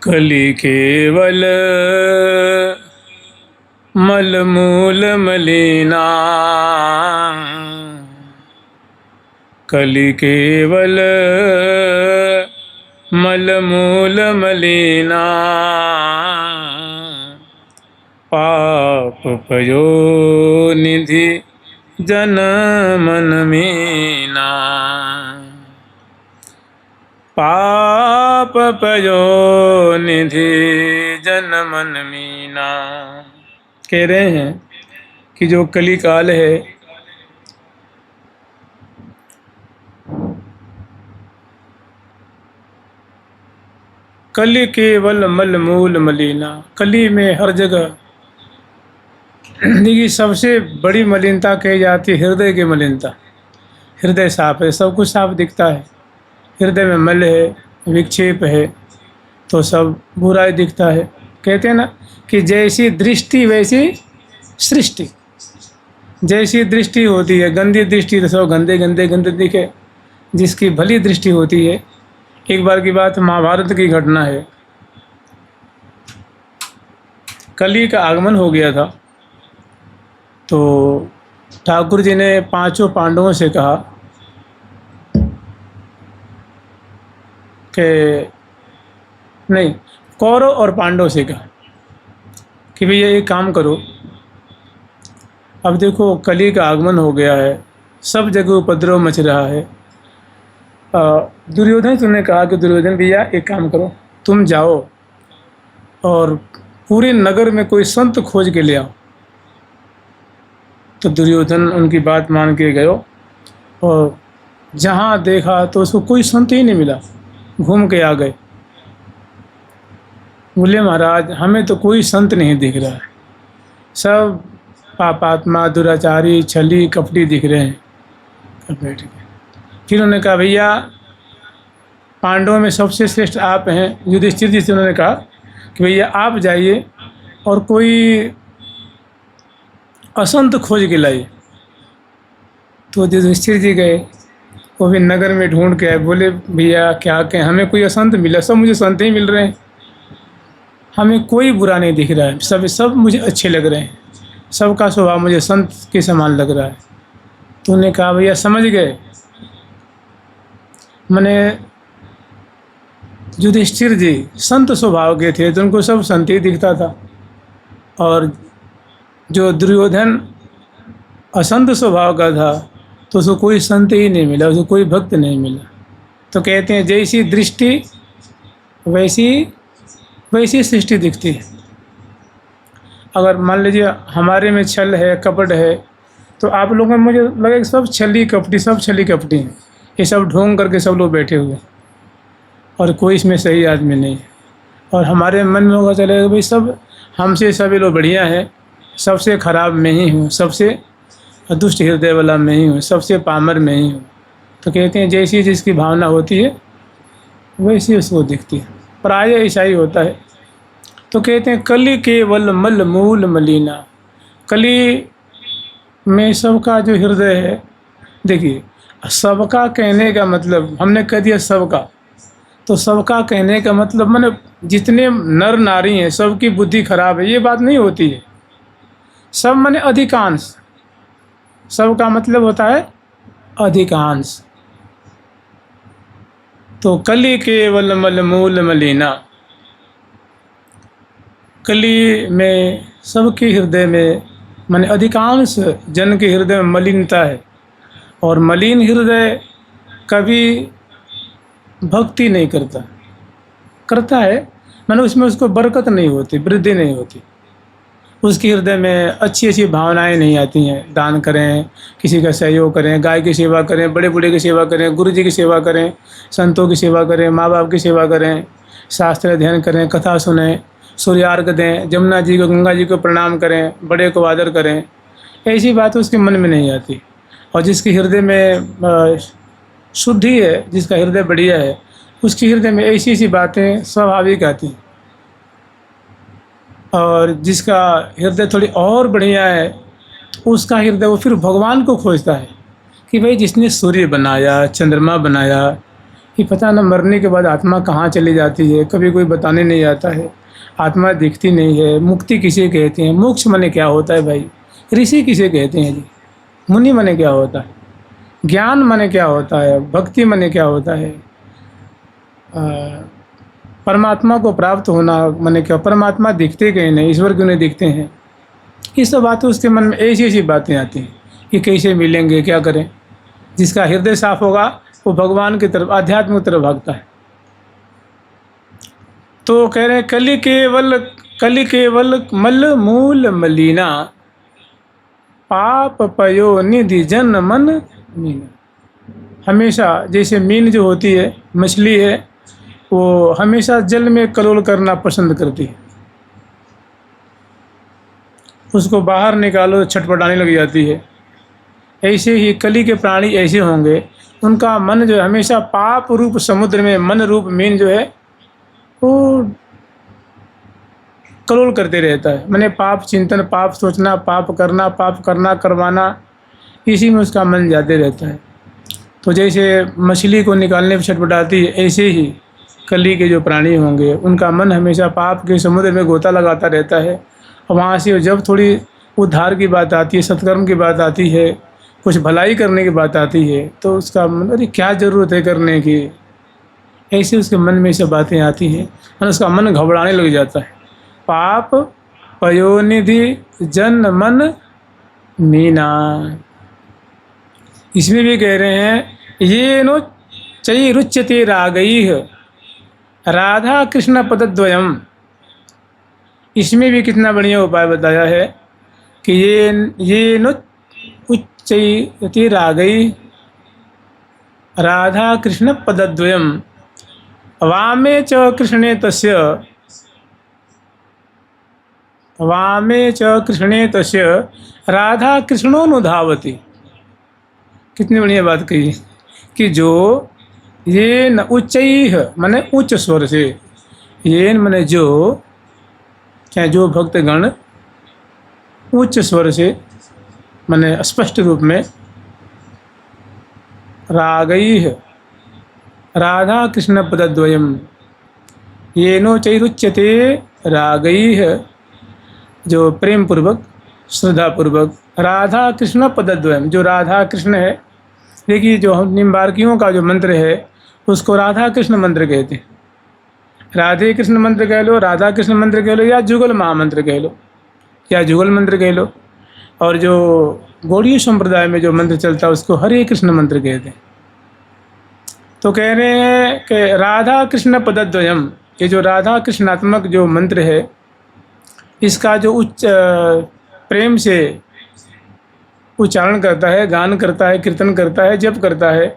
कलि केवल मलमूल मलिना, कलि केवल मलमूल मलिना, पाप पयो निधि जन मन मीना, पाप पयो निधि जन मन मीना। कह रहे हैं कि जो कली काल है, कली केवल मलमूल मलिना, कली में हर जगह देखिए सबसे बड़ी मलिनता कही जाती है हृदय की मलिनता। हृदय साफ है, सब कुछ साफ दिखता है। हृदय में मल है, विक्षेप है, तो सब बुराई दिखता है। कहते हैं ना कि जैसी दृष्टि वैसी सृष्टि। जैसी दृष्टि होती है, गंदी दृष्टि तो सब गंदे गंदे गंदे दिखे। जिसकी भली दृष्टि होती है, एक बार की बात महाभारत की घटना है। कली का आगमन हो गया था, तो ठाकुर जी ने पांचों पांडवों से कहा कि नहीं, कौरव और पांडव से कहा कि भैया एक काम करो, अब देखो कली का आगमन हो गया है, सब जगह उपद्रव मच रहा है। दुर्योधन तुमने कहा कि दुर्योधन भैया एक काम करो, तुम जाओ और पूरे नगर में कोई संत खोज के ले आओ। तो दुर्योधन उनकी बात मान के गयो और जहाँ देखा तो उसको कोई संत ही नहीं मिला। घूम के आ गए, बोले महाराज हमें तो कोई संत नहीं दिख रहा है, सब पापात्मा दुराचारी छली कपटी दिख रहे हैं। अब बैठ गए। फिर उन्होंने कहा भैया पांडवों में सबसे श्रेष्ठ आप हैं। युधिष्ठिर जी से उन्होंने कहा कि भैया आप जाइए और कोई असंत खोज के लाइए। तो युधिष्ठिर जी गए, वो भी नगर में ढूंढ के आए। बोले भैया क्या कहें, हमें कोई असंत मिला, सब मुझे संत ही मिल रहे हैं, हमें कोई बुरा नहीं दिख रहा है, सब मुझे अच्छे लग रहे हैं, सबका स्वभाव मुझे संत के समान लग रहा है। तो उन्होंने कहा भैया समझ गए, मैंने युधिष्ठिर जी संत स्वभाव के थे तो उनको सब संत ही दिखता था, और जो दुर्योधन असंत स्वभाव का था तो उसको कोई संत ही नहीं मिला, उसको कोई भक्त नहीं मिला। तो कहते हैं जैसी दृष्टि वैसी वैसी सृष्टि दिखती है। अगर मान लीजिए हमारे में छल है, कपट है, तो आप लोगों में मुझे लगे सब छली कपटी हैं। ये सब ढोंग करके सब लोग बैठे हुए और कोई इसमें सही आदमी नहीं है। और हमारे मन में होगा चलेगा भाई सब हमसे सभी लोग बढ़िया हैं, सबसे खराब मैं ही हूँ, सबसे दुष्ट हृदय वाला मैं ही हूँ, सबसे पामर मैं ही हूँ। तो कहते हैं जैसी जिसकी भावना होती है वैसी उसको दिखती है, प्राय ऐसा ही होता है। तो कहते हैं कली केवल मल मूल मलिना, कली में सबका जो हृदय है, देखिए सबका कहने का मतलब हमने कह दिया सबका, तो सबका कहने का मतलब मैंने जितने नर नारी हैं सबकी बुद्धि खराब है, ये बात नहीं होती है। सब माने अधिकांश, सबका मतलब होता है अधिकांश। तो कली केवल मल मूल मलिना, कली में सबके हृदय में माने अधिकांश जन के हृदय में मलिनता है, और मलिन हृदय कभी भक्ति नहीं करता है, माने उसमें उसको बरकत नहीं होती, वृद्धि नहीं होती, उसके हृदय में अच्छी अच्छी भावनाएं नहीं आती हैं। दान करें, किसी का सहयोग करें, गाय की सेवा करें, बड़े बूढ़े की सेवा करें, गुरु जी की सेवा करें, संतों की सेवा करें, माँ बाप की सेवा करें, शास्त्र अध्ययन करें, कथा सुनें, सूर्यार्घ दें, जमुना जी को गंगा जी को प्रणाम करें, बड़े को आदर करें, ऐसी बात उसके मन में नहीं आती। और जिसके हृदय में शुद्धि है, जिसका हृदय बढ़िया है, उसके हृदय में ऐसी ऐसी बातें स्वाभाविक आती हैं। और जिसका हृदय थोड़ी और बढ़िया है, उसका हृदय वो फिर भगवान को खोजता है कि भाई जिसने सूर्य बनाया, चंद्रमा बनाया, ये पता न मरने के बाद आत्मा कहाँ चली जाती है, कभी कोई बताने नहीं आता है। आत्मा दिखती नहीं है। मुक्ति किसे कहते हैं? मोक्ष माने क्या होता है भाई? ऋषि किसे कहते हैं जी? मुनि माने क्या होता है? ज्ञान माने क्या होता है? भक्ति माने क्या होता है? परमात्मा को प्राप्त होना माने क्या? परमात्मा दिखते कहीं नहीं, ईश्वर क्यों नहीं दिखते हैं? ये सब बातें उसके मन में ऐसी ऐसी बातें आती हैं कि कैसे मिलेंगे, क्या करें। जिसका हृदय साफ होगा वो भगवान की तरफ, आध्यात्म की तरफ भागता है। तो कह रहे हैं कलि केवल मल मूल मलिना, पाप पयो निधि जन मन मीना। हमेशा जैसे मीन जो होती है, मछली है, वो हमेशा जल में कलोल करना पसंद करती है। उसको बाहर निकालो छटपटाने लग जाती है। ऐसे ही कली के प्राणी ऐसे होंगे, उनका मन जो है हमेशा पाप रूप समुद्र में, मन रूप मीन जो है वो कलोल करते रहता है। मैंने पाप चिंतन, पाप सोचना, पाप करना करवाना, इसी में उसका मन जाते रहता है। तो जैसे मछली को निकालने पर छटपटाती है, ऐसे ही कली के जो प्राणी होंगे उनका मन हमेशा पाप के समुद्र में गोता लगाता रहता है। और वहाँ से जब थोड़ी उद्धार की बात आती है, सत्कर्म की बात आती है, कुछ भलाई करने की बात आती है, तो उसका मन, अरे क्या ज़रूरत है करने की, ऐसे उसके मन में सब बातें आती हैं और उसका मन घबराने लग जाता है। पाप पयोनिधि जन मन मीना। इसमें भी कह रहे हैं ये नो चई रुच्यते रागई, राधा कृष्ण पदद्वयम। इसमें भी कितना बढ़िया उपाय बताया है कि ये नो उच्चैति रागई, राधा कृष्ण पदद्वयम, वामे च कृष्णे तस्य राधा कृष्णोनुधावति। कितनी बढ़िया बात कही कि जो ये न उच्चैः माने उच्च स्वर से, ये माने जो, क्या जो भक्तगण उच्च स्वर से माने स्पष्ट रूप में, रागैः राधा कृष्ण पदद्वयम, येनो चैरुच्यते रागैः, जो प्रेम पूर्वक श्रद्धा पूर्वक राधा कृष्ण पदद्वयम, जो राधा कृष्ण है। देखिए जो निम्बार्कियों का जो मंत्र है उसको राधा कृष्ण मंत्र कहते हैं। राधे कृष्ण मंत्र कह लो, राधा कृष्ण मंत्र कह लो, या जुगल महामंत्र कह लो, या जुगल मंत्र कह लो। और जो गौड़ीय संप्रदाय में जो मंत्र चलता है उसको हरे कृष्ण मंत्र कहते हैं। तो कह रहे हैं कि राधा कृष्ण पदद्वयम, ये जो राधा कृष्णात्मक जो मंत्र है, इसका जो उच्च प्रेम से उच्चारण करता है, गान करता है, कीर्तन करता है, जप करता है,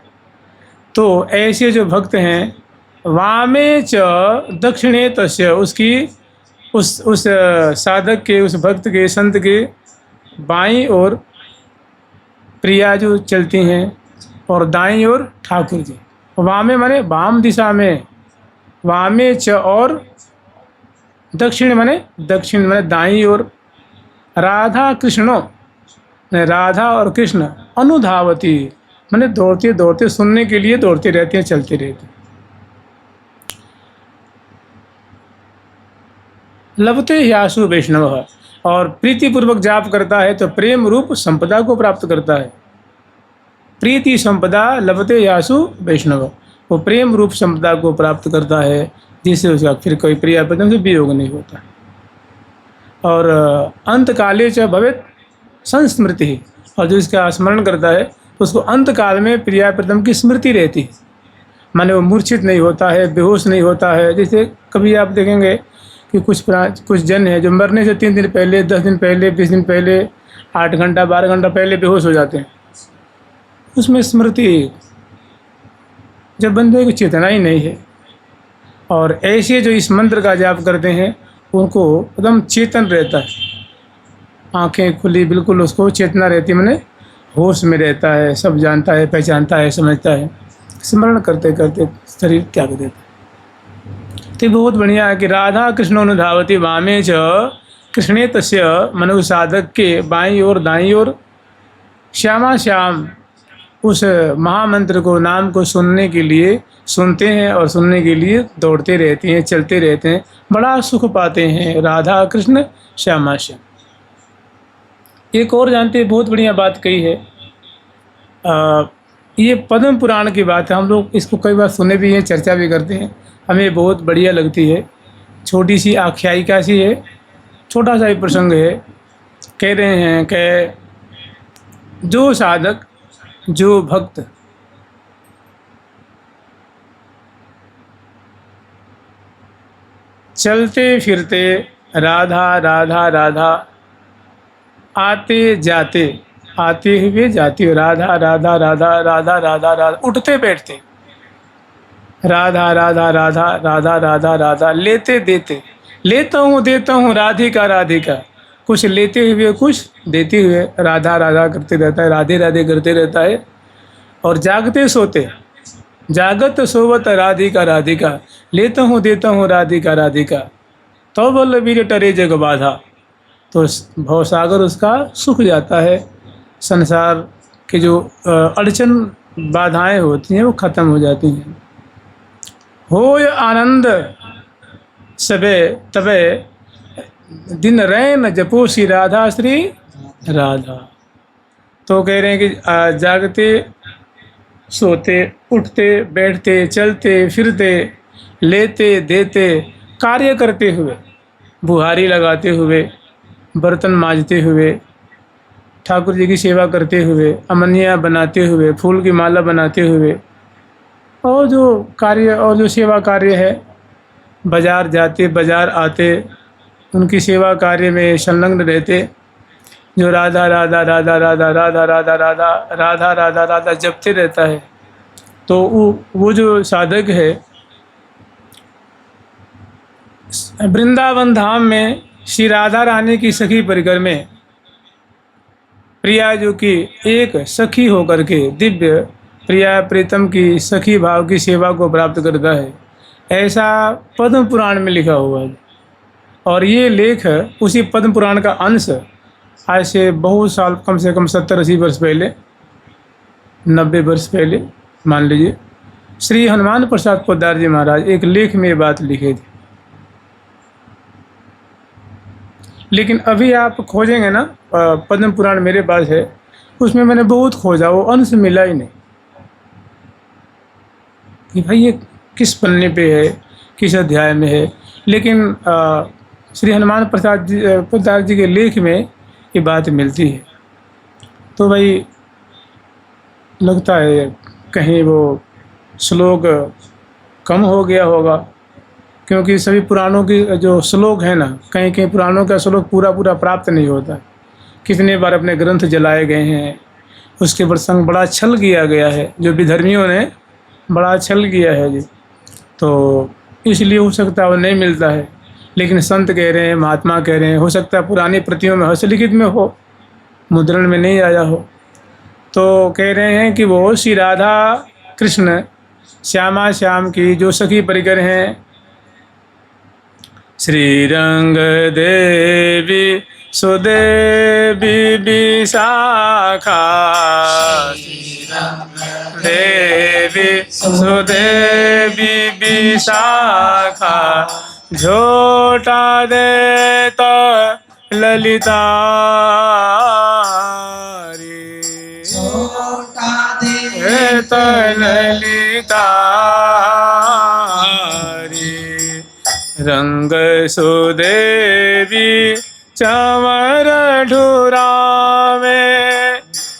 तो ऐसे जो भक्त हैं, वामे च दक्षिणे तस्य, उसकी उस साधक के, उस भक्त के, संत के बाईं ओर प्रिया जो चलती हैं और दाईं ओर ठाकुर जी। वामे माने वाम दिशा में, वामे च, और दक्षिण माने दाईं ओर, राधा कृष्णो राधा और कृष्ण, अनुधावती माने दौड़ते दौड़ते, सुनने के लिए दौड़ते रहते हैं, चलते रहते हैं। लभते यासु वैष्णव, और प्रीतिपूर्वक जाप करता है तो प्रेम रूप संपदा को प्राप्त करता है। प्रीति संपदा लभते यासु वैष्णव, वो प्रेम रूप संपदा को प्राप्त करता है, जिससे उसका फिर कोई प्रिया प्रीतम से वियोग नहीं होता। और अंत काले च भवेत् संस्मृति, और जो इसका स्मरण करता है उसको अंत काल में प्रिया प्रीतम की स्मृति रहती है। माने वो मूर्छित नहीं होता है, बेहोश नहीं होता है। जैसे कभी आप देखेंगे कि कुछ जन है जो मरने से 3 दिन पहले, 10 दिन पहले, 20 दिन पहले, 8 घंटा 12 घंटा पहले बेहोश हो जाते हैं। उसमें स्मृति, जब बंदे को चेतना ही नहीं है। और ऐसे जो इस मंत्र का जाप करते हैं उनको एकदम चेतन रहता है, आंखें खुली, बिल्कुल उसको चेतना रहती है, माने होश में रहता है, सब जानता है, पहचानता है, समझता है। स्मरण करते करते शरीर त्याग देता है। तो बहुत बढ़िया है कि राधा कृष्णोनुधावती, वामे च कृष्णे तस्य, मनु साधक के बाईं ओर दाईं ओर, श्यामा श्याम, उस महामंत्र को, नाम को सुनने के लिए सुनते हैं और सुनने के लिए दौड़ते रहते हैं, चलते रहते हैं, बड़ा सुख पाते हैं। राधा कृष्ण श्यामा श्याम। एक और जानते हैं, बहुत बढ़िया बात कही है। ये पद्म पुराण की बात है, हम लोग इसको कई बार सुने भी हैं, चर्चा भी करते हैं, हमें बहुत बढ़िया लगती है। छोटी सी आख्यायिका सी है, छोटा सा ही प्रसंग है। कह रहे हैं कि जो साधक, जो भक्त चलते फिरते राधा राधा राधा, आते जाते, आते हुए जाते हुए राधा राधा राधा राधा राधा राधा, उठते बैठते राधा राधा राधा राधा राधा राधा, लेते देते, लेता हूँ देता हूँ राधिका राधिका, कुछ लेते हुए कुछ देते हुए राधा राधा करते रहता है, राधे राधे करते रहता है। और जागते सोते, जागत सोवत राधिका राधिका, लेता हूँ देता हूँ राधिका राधिका, तो बल वीर टरे जग बाधा। तो भवसागर उसका सूख जाता है, संसार के जो अड़चन बाधाएं होती हैं वो खत्म हो जाती हैं। होय आनंद सबे तबे, दिन रैन जपो श्री राधा श्री राधा। तो कह रहे हैं कि जागते सोते, उठते बैठते, चलते फिरते, लेते देते, कार्य करते हुए, बुहारी लगाते हुए, बर्तन मांजते हुए, ठाकुर जी की सेवा करते हुए, अमनिया बनाते हुए, फूल की माला बनाते हुए, और जो कार्य और जो सेवा कार्य है, बाज़ार जाते बाज़ार आते, उनकी सेवा कार्य में संलग्न रहते, जो राधा राधा राधा राधा राधा राधा राधा राधा राधा राधा जपते रहता है। तो वो जो साधक है, वृंदावन धाम में श्री राधा रानी की सखी परिकर में प्रिया जो कि एक सखी होकर के दिव्य प्रिया प्रीतम की सखी भाव की सेवा को प्राप्त करता है, ऐसा पद्म पुराण में लिखा हुआ है। और ये लेख उसी पद्म पुराण का अंश आज से बहुत साल, कम से कम 70-80 वर्ष पहले, 90 वर्ष पहले मान लीजिए, श्री हनुमान प्रसाद पोद्दार जी महाराज एक लेख में ये बात लिखे थे। लेकिन अभी आप खोजेंगे ना, पद्म पुराण मेरे पास है, उसमें मैंने बहुत खोजा, वो अंश मिला ही नहीं कि भाई ये किस पन्ने पे है, किस अध्याय में है। लेकिन श्री हनुमान प्रसाद जी पोद्दार जी के लेख में ये बात मिलती है। तो भाई लगता है कहीं वो श्लोक कम हो गया होगा, क्योंकि सभी पुराणों की जो श्लोक है ना, कहीं कहीं पुराणों का श्लोक पूरा पूरा प्राप्त नहीं होता। कितने बार अपने ग्रंथ जलाए गए हैं, उसके प्रसंग बड़ा छल किया गया है, जो विधर्मियों ने बड़ा छल किया है जी। तो इसलिए हो सकता है वो नहीं मिलता है। लेकिन संत कह रहे हैं, महात्मा कह रहे हैं, हो सकता है पुरानी प्रतियों में हस्तलिखित में हो, मुद्रण में नहीं आया हो। तो कह रहे हैं कि वो श्री राधा कृष्ण श्यामा श्याम की जो सखी परिकर हैं, श्री रंग देवी सुदेवी विशाखा, देवी सुदेवी विशाखा, झोटा दे तो ललिता रे, झोटा दे तो ललिता रे, रंग सुदेवी चमर ढुरावे,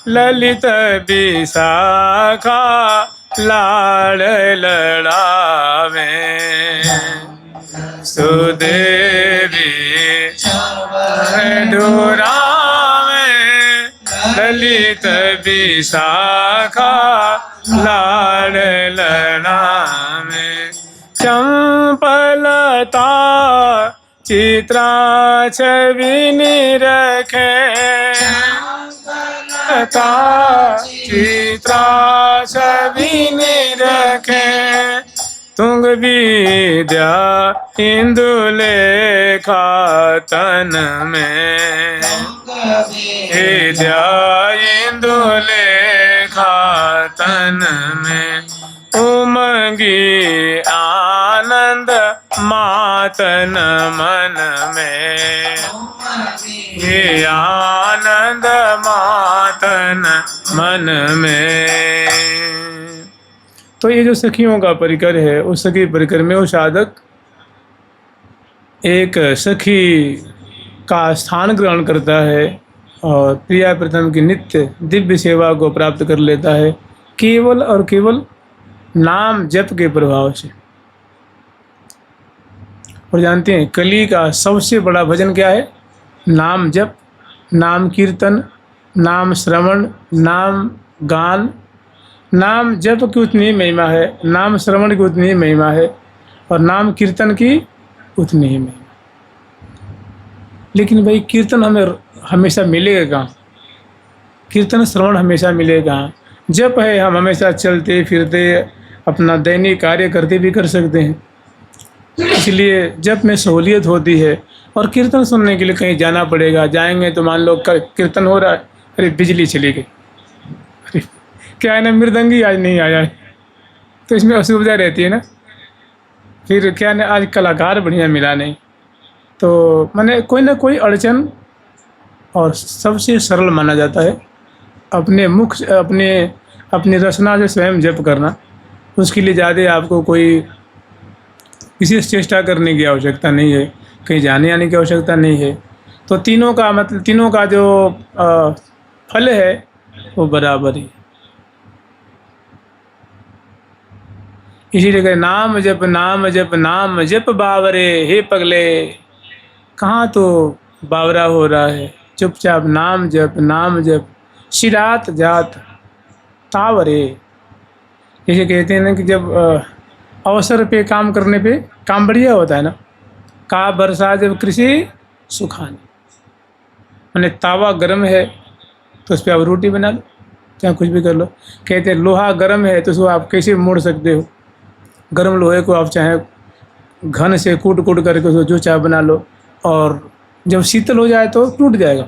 ललित विशाखा लाड़ लड़ावे, सुदेवी ढुरावे, ललित विशाखा लाड़ लड़ावे, चंपलता चित्रा छवि रखे, चित्रा छवि रखे, तुंग विद्या इंदु लेखा तन में, विद्या इंदु लेखा देखा तन में, उमंगी आनंद मातन मन में, ये आनंद मातन मन में। तो ये जो सखियों का परिकर है, उस सखी परिकर में वो साधक एक सखी का स्थान ग्रहण करता है और प्रिया प्रथम की नित्य दिव्य सेवा को प्राप्त कर लेता है, केवल और केवल नाम जप के प्रभाव से। और जानते हैं कली का सबसे बड़ा भजन क्या है? नाम जप, नाम कीर्तन, नाम श्रवण, नाम गान। नाम जप की उतनी महिमा है, नाम श्रवण की उतनी ही महिमा है और नाम कीर्तन की उतनी ही महिमा। लेकिन भाई कीर्तन हमें हमेशा मिलेगा कहाँ? कीर्तन श्रवण हमेशा मिलेगा कहाँ? जप है, हम हमेशा चलते फिरते अपना दैनिक कार्य करते भी कर सकते हैं, इसलिए जप में सहूलियत होती है। और कीर्तन सुनने के लिए कहीं जाना पड़ेगा, जाएंगे तो मान लो कीर्तन हो रहा है, अरे बिजली चली गई, अरे क्या है ना, मृदंगी आज नहीं आया है, तो इसमें असुविधा रहती है ना। फिर क्या ना, आज कलाकार बढ़िया मिला नहीं, तो मैंने कोई ना कोई अड़चन। और सबसे सरल माना जाता है अपने मुख अपनी रचना से स्वयं जप करना। उसके लिए ज़्यादा आपको कोई विशेष चेष्टा करने की आवश्यकता नहीं है, कहीं जाने आने की आवश्यकता नहीं है। तो तीनों का जो फल है वो बराबर ही। इसीलिए कहे नाम जप नाम जप नाम जप बावरे, हे पगले कहाँ तो बावरा हो रहा है, चुपचाप नाम जप सिरात जात तावरे। जैसे कहते हैं ना कि जब अवसर पे काम करने पे काम बढ़िया होता है ना, का बरसा जब कृषि सुखानी। मैंने तावा गर्म है तो उस पर आप रोटी बना लो, चाहे कुछ भी कर लो। कहते हैं लोहा गर्म है तो उसको आप कैसे मोड़ सकते हो, गर्म लोहे को आप चाहे घन से कूट करके उसको जो चाहे बना लो, और जब शीतल हो जाए तो टूट जाएगा,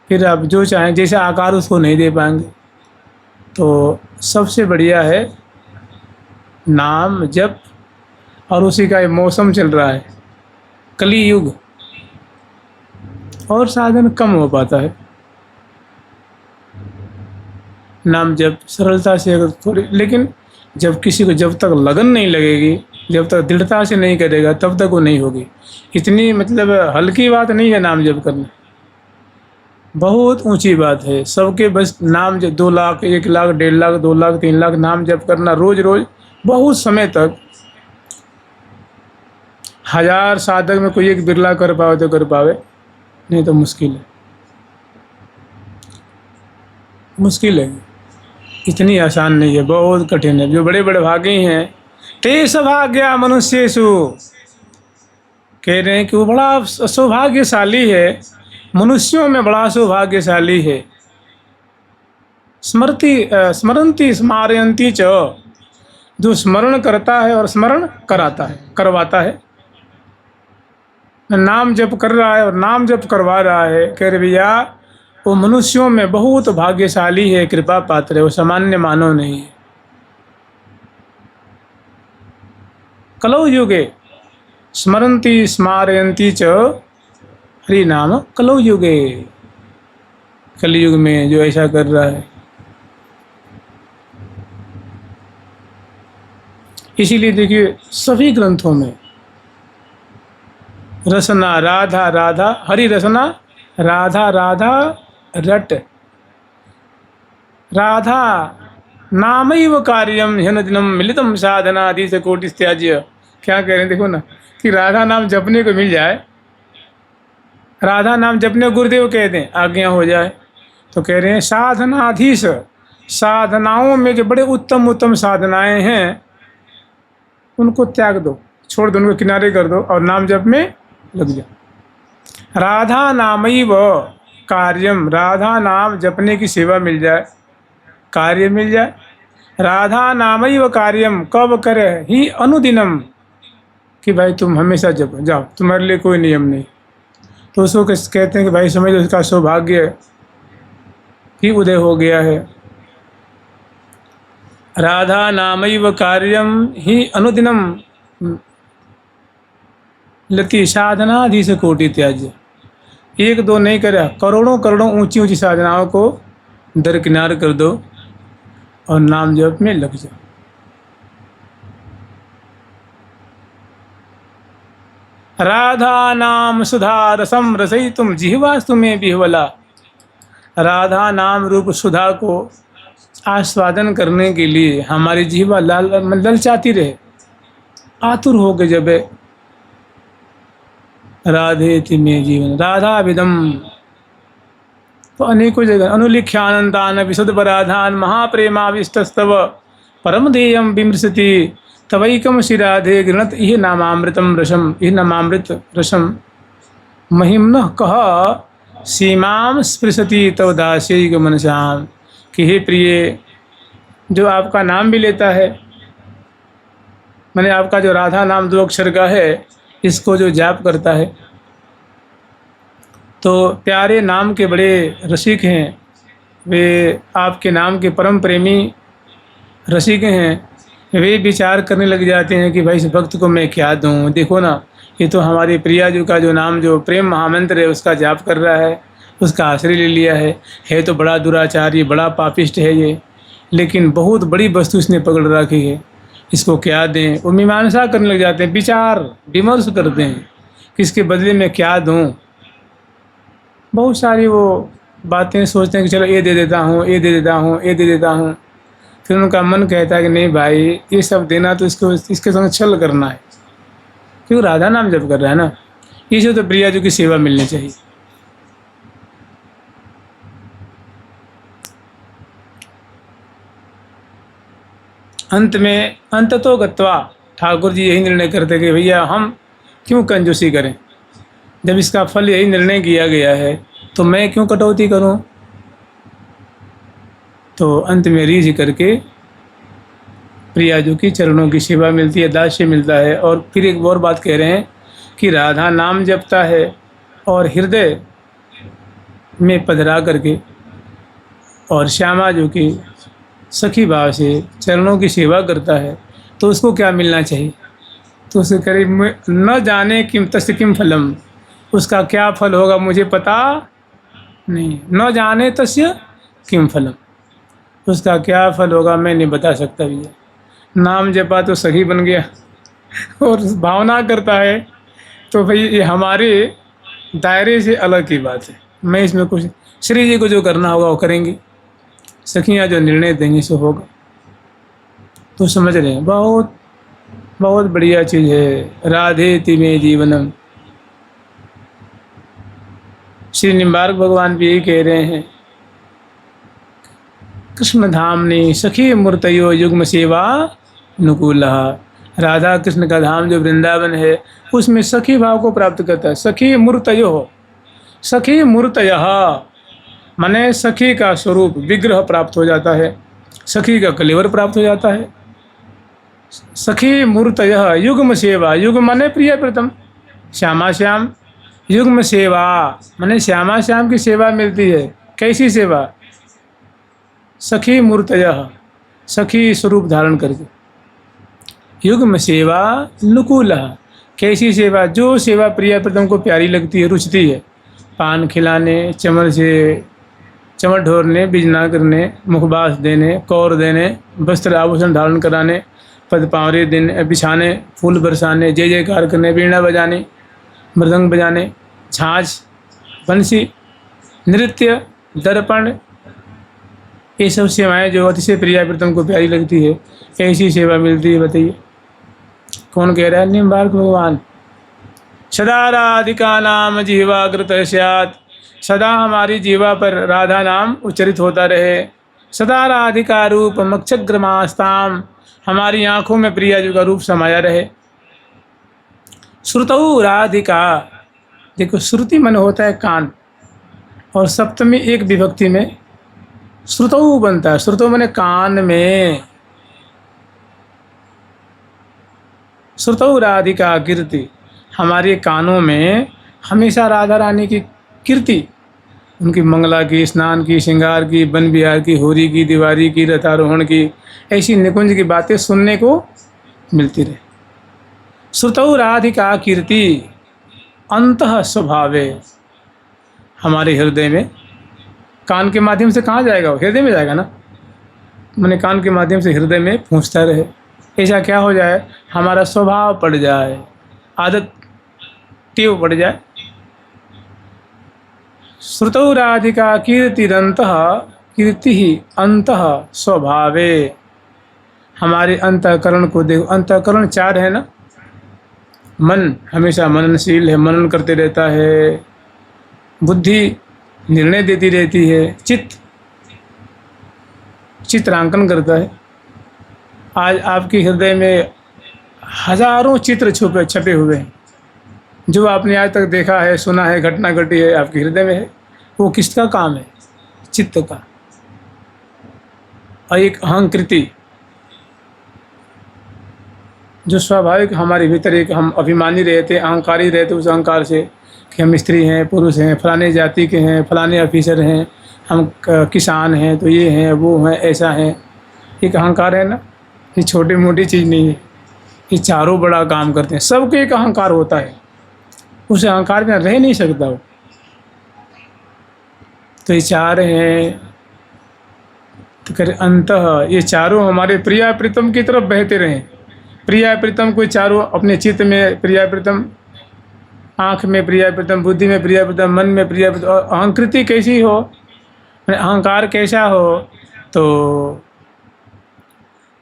फिर आप जो चाहें जैसे आकार उसको नहीं दे पाएंगे। तो सबसे बढ़िया है नाम जप, और उसी का ये मौसम चल रहा है कली युग, और साधन कम हो पाता है। नाम जप सरलता से अगर थोड़ी, लेकिन जब किसी को जब तक लगन नहीं लगेगी, जब तक दृढ़ता से नहीं करेगा, तब तक वो नहीं होगी। इतनी मतलब हल्की बात नहीं है नाम जप करना, बहुत ऊंची बात है। सबके बस नाम जप 2 लाख 1 लाख 1.5 लाख 2 लाख 3 लाख नाम जप करना रोज रोज बहुत समय तक, 1000 साधक में कोई एक बिरला कर पावे तो कर पावे, नहीं तो मुश्किल है, मुश्किल है। इतनी आसान नहीं है, बहुत कठिन है। जो बड़े बड़े भागी हैं, ते सौभाग्या मनुष्येषु, कह रहे हैं कि वो बड़ा सौभाग्यशाली है, मनुष्यों में बड़ा सौभाग्यशाली है। स्मरंती स्मारयंती च, जो स्मरण करता है और स्मरण करवाता है। नाम जप कर रहा है और नाम जप करवा रहा है, कह रहे भैया वो मनुष्यों में बहुत भाग्यशाली है, कृपा पात्र है, वो सामान्य मानव नहीं है। कलौ युगे स्मरंती स्मारयंती च हरि नाम कलौ युगे, कलयुग में जो ऐसा कर रहा है। इसीलिए देखिए सभी ग्रंथों में रसना राधा राधा, हरि रसना राधा राधा रट, राधा नामैव कार्यम ह्यन दिनम मिलितम साधनाधीश कोटिस्त्याज्य। क्या कह रहे हैं देखो ना, कि राधा नाम जपने को मिल जाए, राधा नाम जपने गुरुदेव कहते हैं आज्ञा हो जाए, तो कह रहे हैं साधनाधीश, साधनाओं में जो बड़े उत्तम उत्तम साधनाएं हैं उनको त्याग दो, छोड़ दो, उनको किनारे कर दो और नाम जप में लग जाओ। राधा नामैव कार्यम, राधा नाम जपने की सेवा मिल जाए, कार्य मिल जाए। राधा नामैव कार्यम, कब करे ही अनुदिनम, कि भाई तुम हमेशा जप जाओ, तुम्हारे लिए कोई नियम नहीं। तो उसको कहते हैं कि भाई समझ लो उसका सौभाग्य है। ही उदय हो गया है। राधा नामैव कार्यम ही अनुदिनम लती साधनाधीश कोटि त्याज्य। एक दो नहीं करे, करोड़ों करोड़ों ऊंची ऊंची साधनाओं को दरकिनार कर दो और नाम जप में लग जाओ। राधा नाम सुधा रसम रसयितुम जिह्वास्तु में बिह्वला। राधा नाम रूप सुधा को आस्वादन करने के लिए हमारी जिह्वा ललचाती रहे, आतुर हो के जब राधे तिमे जीवन राधा विदम। तो अनेकों जगह अनुलिख्यानंदान विशुद्धपराधान महाप्रेमाविष्टस्तव परम ध्येयम विमृशति तवैकम श्रीराधे गृणत इह नामामृतम रसम। इह नामामृत रसम महिम्न कह सीमाम स्पृशति तव दास्यैक मनसाम। कि हे प्रिय, जो आपका नाम भी लेता है, मैंने आपका जो राधा नाम 2 अक्षर का है, इसको जो जाप करता है, तो प्यारे नाम के बड़े रसिक हैं, वे आपके नाम के परम प्रेमी रसिक हैं। वे विचार करने लग जाते हैं कि भाई इस भक्त को मैं क्या दूं। देखो ना, ये तो हमारे प्रिया जी का जो नाम, जो प्रेम महामंत्र है, उसका जाप कर रहा है, उसका आश्रय ले लिया है तो बड़ा दुराचारी, बड़ा पापिष्ट है ये, लेकिन बहुत बड़ी वस्तु इसने पकड़ रखी है, इसको क्या दें। वो मीमांसा करने लग जाते हैं, विचार विमर्श करते हैं कि इसके बदले में क्या दूं। बहुत सारी वो बातें सोचते हैं कि चलो ये दे देता हूँ, ये दे देता हूँ, ये दे देता हूँ। फिर उनका मन कहता है कि नहीं भाई, ये सब देना तो इसके संग छल करना है, क्योंकि राधा नाम जप कर रहा है ना। इसे तो प्रिया जी की सेवा मिलनी चाहिए। अंत तो गत्वा ठाकुर जी यही निर्णय करते कि भैया हम क्यों कंजूसी करें, जब इसका फल यही निर्णय किया गया है तो मैं क्यों कटौती करूं। तो अंत में रीझ करके प्रियाजू की चरणों की सेवा मिलती है, दास्य मिलता है। और फिर एक और बात कह रहे हैं कि राधा नाम जपता है और हृदय में पधरा करके और श्यामा जो की सखी भाव से चरणों की सेवा करता है, तो उसको क्या मिलना चाहिए। तो उसे करीब न जाने किम तस्य किम फलम, उसका क्या फल होगा मुझे पता नहीं। न जाने तस्य किम फलम, उसका क्या फल होगा मैं नहीं बता सकता भैया। नाम जपा तो सखी बन गया और भावना करता है, तो भाई ये हमारे दायरे से अलग की बात है। मैं इसमें कुछ, श्री जी को जो करना होगा वो करेंगी, सखियाँ जो निर्णय देंगी सो होगा। तो समझ रहे हैं, बहुत बहुत बढ़िया चीज़ है राधे तिमे जीवनम। श्री निम्बार्क भगवान भी यही कह रहे हैं, कृष्ण धाम ने सखी मूर्तयो युग्म सेवा अनुकूल। राधा कृष्ण का धाम जो वृंदावन है, उसमें सखी भाव को प्राप्त करता है। सखी मूर्तयो, सखी मूर्तय माने सखी का स्वरूप विग्रह प्राप्त हो जाता है, सखी का कलेवर प्राप्त हो जाता है। सखी मूर्तय युग्म सेवा, युग्म माने प्रिय प्रथम, श्यामा श्याम, युग्म सेवा माने श्यामा श्याम की सेवा मिलती है। कैसी सेवा, सखी मूर्तय, सखी स्वरूप धारण करके। युग्म सेवा अनुकूल, कैसी सेवा, जो सेवा प्रिय प्रथम को प्यारी लगती है, रुचती है। पान खिलाने, चमर ढोरने, बिजना करने, मुखबास देने, कौर देने, वस्त्र आभूषण धारण कराने, पद पावरे देने, बिछाने, फूल बरसाने, जय जयकार करने, वीणा बजाने, मृदंग बजाने, छाछ, बंसी, नृत्य, दर्पण, ये सब सेवाएं जो अतिशय प्रिया प्रीतम को प्यारी लगती है, ऐसी सेवा मिलती है। बताइए कौन कह रहा है, निम्बार्क भगवान। सदा राधिका नाम जीवाग्रत स्यात्, सदा हमारी जीवा पर राधा नाम उच्चरित होता रहे। सदा राधिका रूप मक्षग्रमास्ताम, हमारी आँखों में प्रिया जी का रूप समाया रहे। श्रुतौ राधिका, देखो श्रुति मन होता है कान, और सप्तमी एक विभक्ति में श्रुतौ बनता है। श्रुतौ माने कान में। श्रुतौ राधिका कीर्ति, हमारे कानों में हमेशा राधा रानी की कीर्ति उनकी मंगला की, स्नान की, श्रृंगार की, वन विहार की, होरी की, दीवारी की, रथारोहण की, ऐसी निकुंज की बातें सुनने को मिलती रहे। श्रुतौ राधिका कीर्ति अंतः स्वभावे, हमारे हृदय में, कान के माध्यम से कहाँ जाएगा, वो हृदय में जाएगा ना, मैंने कान के माध्यम से हृदय में पहुँचता रहे। ऐसा क्या हो जाए, हमारा स्वभाव पड़ जाए, आदत टेव पड़ जाए। श्रुतौ राधिका कीर्तिरंतः, कीर्ति ही अंतः स्वभावे, हमारे अंतःकरण को देखो। अंतःकरण 4 है ना, मन हमेशा मननशील है, मनन करते रहता है, बुद्धि निर्णय देती रहती है, चित्त चित्रांकन करता है। आज आपके हृदय में हजारों चित्र छपे हुए हैं, जो आपने आज तक देखा है, सुना है, घटना घटी है, आपके हृदय में है। वो किसका काम है, चित्त का। और एक अहंकृति, जो स्वाभाविक हमारे भीतर एक, हम अभिमानी रहते, अहंकारी रहते, उस अहंकार से कि हम स्त्री हैं, पुरुष हैं, फलाने जाति के हैं, फलाने ऑफिसर हैं, हम किसान हैं, तो ये हैं, वो हैं, ऐसा है, एक अहंकार है ना। ये छोटी मोटी चीज़ नहीं है, ये चारों बड़ा काम करते हैं। सबको एक अहंकार होता है, उस अहंकार में रह नहीं सकता वो। तो ये 4 हैं, तो करे अंतः, ये चारों हमारे प्रिया प्रीतम की तरफ बहते रहें। प्रिया प्रीतम को चारों अपने चित्त में प्रिया प्रीतम, आँख में प्रिया प्रीतम, बुद्धि में प्रिया प्रीतम, मन में प्रिया प्रीतम। और अहंकृति कैसी हो, अहंकार कैसा हो, तो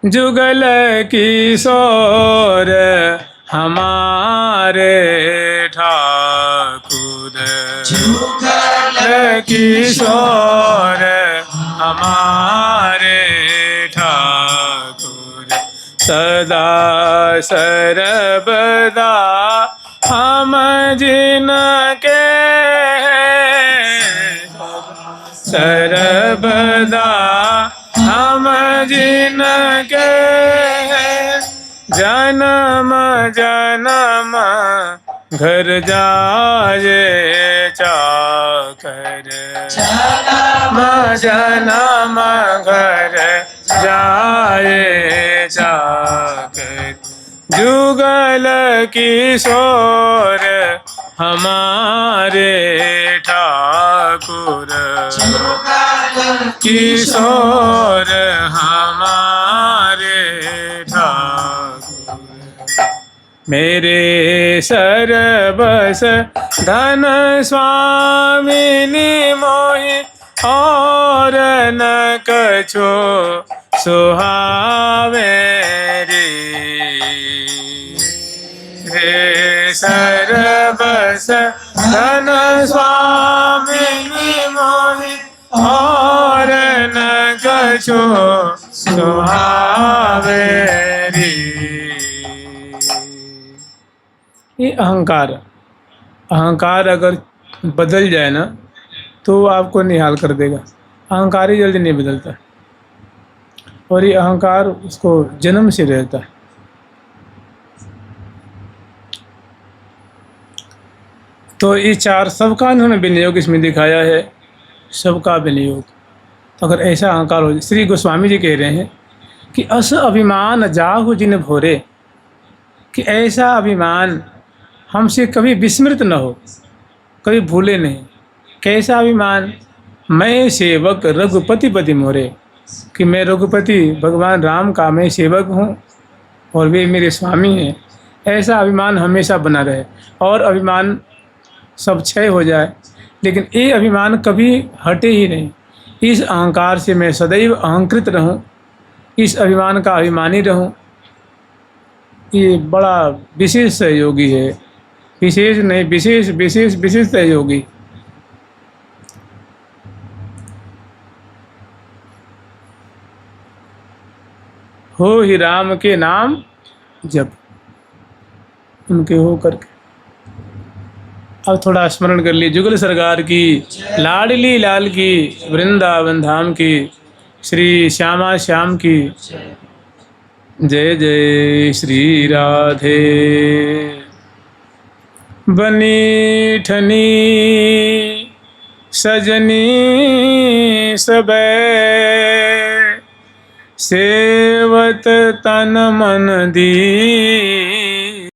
जुगल किशोर हमारे ठाकुर, जुगल किशोर हमारे ठाकुर, सदा सर्वदा हम जिनके, सर्वदा हम जिनके, जन्म जन्म घर जाए चाकर, जन्म जन्म घर जाए चाकर, जुगल किशोर हमारे ठाकुर, किशोर हमारे ठाकुर, मेरे सर्वस धन स्वामिनी मोहि, और न कछो सुहावे रे, रे सर्वस धन स्वामिनी मोहि, और न कछो सुहावे रे। ये अहंकार, अहंकार अगर बदल जाए ना, तो आपको निहाल कर देगा। अहंकार ही जल्दी नहीं बदलता, और ये अहंकार उसको जन्म से रहता है। तो ये 4 सबका इन्होंने विनियोग इसमें दिखाया है, सबका विनियोग। तो अगर ऐसा अहंकार हो, श्री गोस्वामी जी कह रहे हैं कि अस अभिमान जाहु जिन भोरे, कि ऐसा अभिमान हमसे कभी विस्मृत न हो, कभी भूले नहीं। कैसा अभिमान, मैं सेवक रघुपति पति मोरे, कि मैं रघुपति भगवान राम का मैं सेवक हूँ और वे मेरे स्वामी हैं। ऐसा अभिमान हमेशा बना रहे, और अभिमान सब क्षय हो जाए, लेकिन ये अभिमान कभी हटे ही नहीं। इस अहंकार से मैं सदैव अहंकृत रहूं, इस अभिमान का अभिमानी रहूं। ये बड़ा विशेष सहयोगी है, विशेष नहीं, विशेष विशेष विशेष सहयोगी। हो ही राम के नाम जब, उनके हो करके। अब थोड़ा स्मरण कर लिए जुगल सरकार की, लाडली लाल की, वृंदावन धाम की, श्री श्यामा श्याम की जय जय। श्री राधे बनी ठनी सजनी सबे, सेवत तन मन दीन,